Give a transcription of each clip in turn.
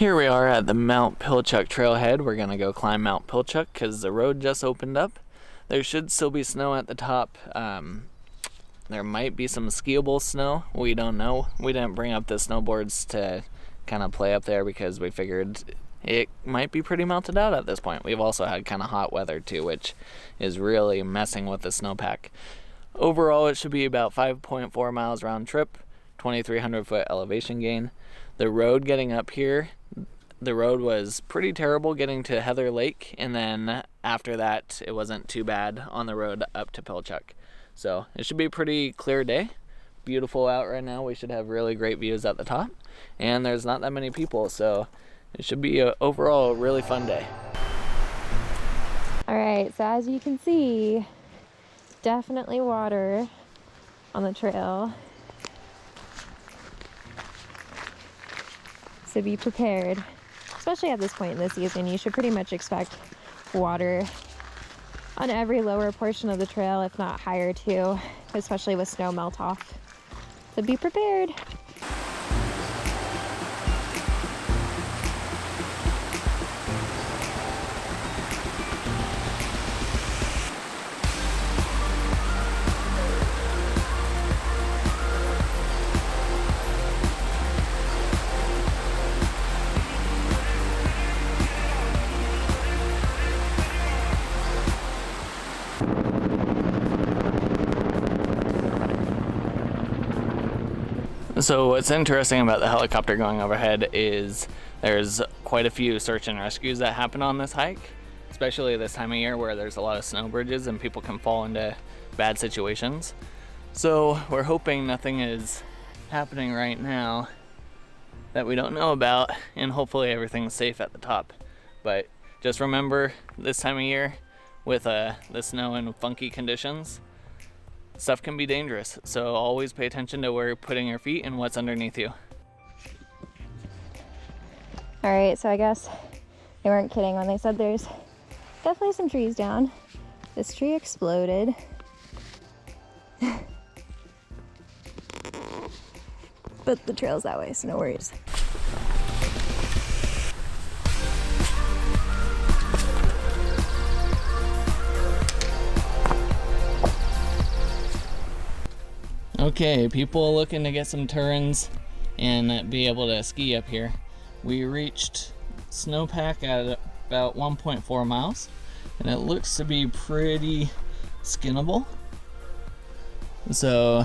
Here we are at the Mount Pilchuck trailhead. We're gonna go climb Mount Pilchuck because the road just opened up. There should still be snow at the top. There might be some skiable snow. We don't know. We didn't bring up the snowboards to kind of play up there because we figured it might be pretty melted out at this point. We've also had kind of hot weather too, which is really messing with the snowpack. Overall, it should be about 5.4 miles round trip, 2,300 foot elevation gain. The road getting up here, the road was pretty terrible getting to Heather Lake, and then after that, it wasn't too bad on the road up to Pilchuck. So it should be a pretty clear day. Beautiful out right now. We should have really great views at the top, and there's not that many people, so it should be overall a really fun day. All right, so as you can see, definitely water on the trail. So be prepared, especially at this point in the season. You should pretty much expect water on every lower portion of the trail, if not higher too, especially with snow melt off. So be prepared. So what's interesting about the helicopter going overhead is there's quite a few search and rescues that happen on this hike, especially this time of year where there's a lot of snow bridges and people can fall into bad situations. So we're hoping nothing is happening right now that we don't know about, and hopefully everything's safe at the top. But just remember, this time of year with the snow and funky conditions, stuff can be dangerous, so always pay attention to where you're putting your feet and what's underneath you. All right, so I guess they weren't kidding when they said there's definitely some trees down. This tree exploded. But the trail's that way, so no worries. Okay, people looking to get some turns and be able to ski up here. We reached snowpack at about 1.4 miles, and it looks to be pretty skinnable. So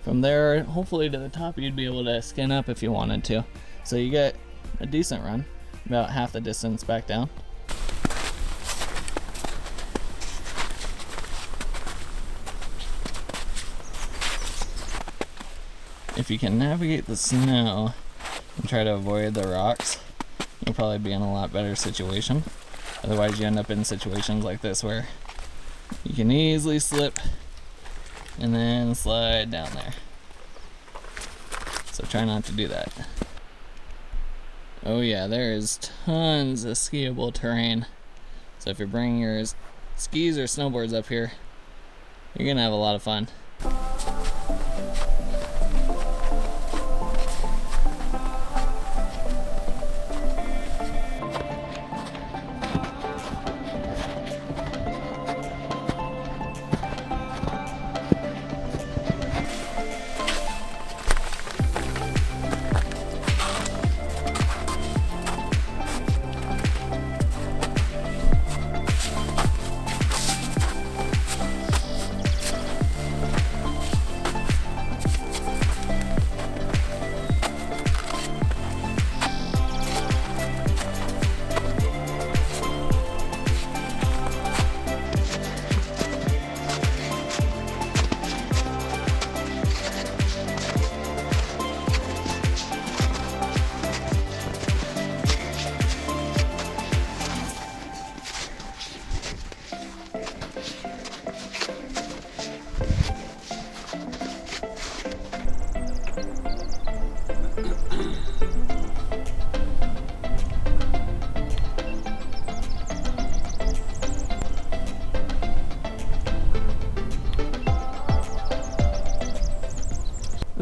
from there, hopefully to the top, you'd be able to skin up if you wanted to. So you get a decent run, about half the distance back down. If you can navigate the snow and try to avoid the rocks, you'll probably be in a lot better situation. Otherwise you end up in situations like this where you can easily slip and then slide down there. So try not to do that. Oh yeah, there is tons of skiable terrain. So if you're bringing your skis or snowboards up here, you're gonna have a lot of fun.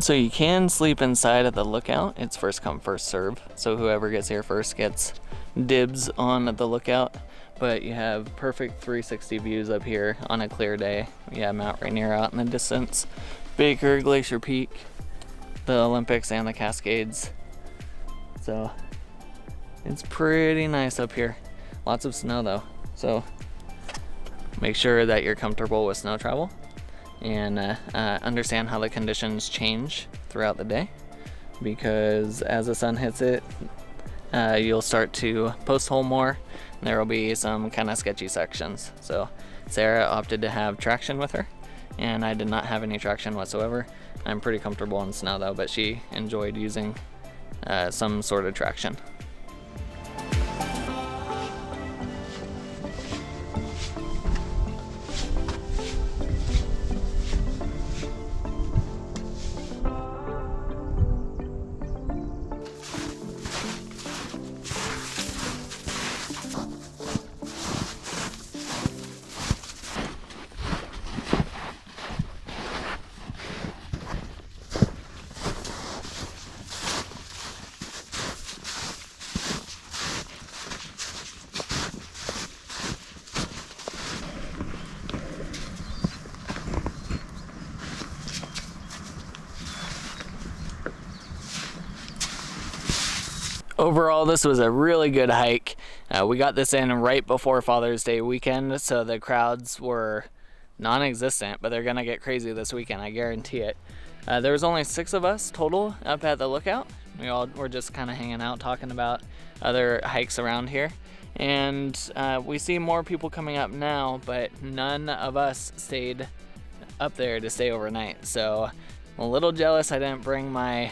So you can sleep inside at the lookout. It's first come, first serve. So whoever gets here first gets dibs on the lookout. But you have perfect 360 views up here on a clear day. Yeah, Mount Rainier out in the distance. Baker, Glacier Peak, the Olympics, and the Cascades. So it's pretty nice up here. Lots of snow though. So make sure that you're comfortable with snow travel and understand how the conditions change throughout the day, because as the sun hits it, you'll start to post hole more. And there will be some kind of sketchy sections. So Sarah opted to have traction with her, and I did not have any traction whatsoever. I'm pretty comfortable in snow though, but she enjoyed using some sort of traction. Overall, this was a really good hike. We got this in right before Father's Day weekend, so the crowds were non-existent, but they're gonna get crazy this weekend, I guarantee it. There was only 6 of us total up at the lookout. We all were just kind of hanging out, talking about other hikes around here. And we see more people coming up now, but none of us stayed up there to stay overnight. So I'm a little jealous I didn't bring my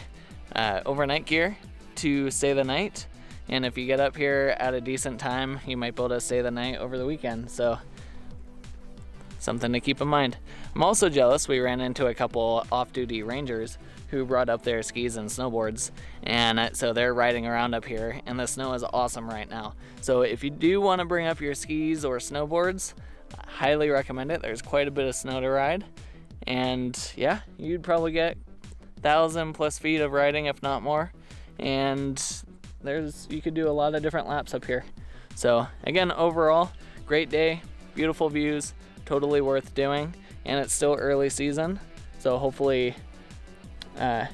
overnight gear to stay the night, and if you get up here at a decent time, you might be able to stay the night over the weekend. So something to keep in mind. I'm also jealous we ran into a couple off-duty rangers who brought up their skis and snowboards, and so they're riding around up here, and the snow is awesome right now. So if you do want to bring up your skis or snowboards, I highly recommend it. There's quite a bit of snow to ride, and yeah, you'd probably get 1,000+ feet of riding, if not more. And you could do a lot of different laps up here. So again, overall, great day, beautiful views, totally worth doing, and it's still early season, so hopefully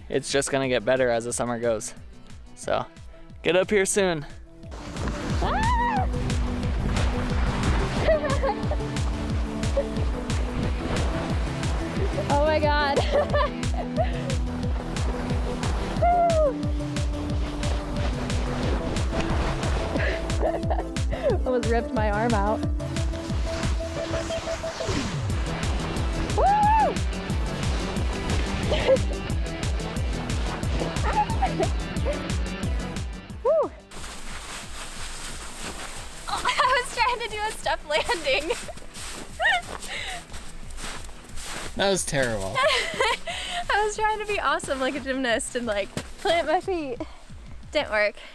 it's just gonna get better as the summer goes. So get up here soon. Ah! Oh my god. Almost ripped my arm out. Woo! Woo! Oh, I was trying to do a step landing. That was terrible. I was trying to be awesome like a gymnast and like plant my feet. Didn't work.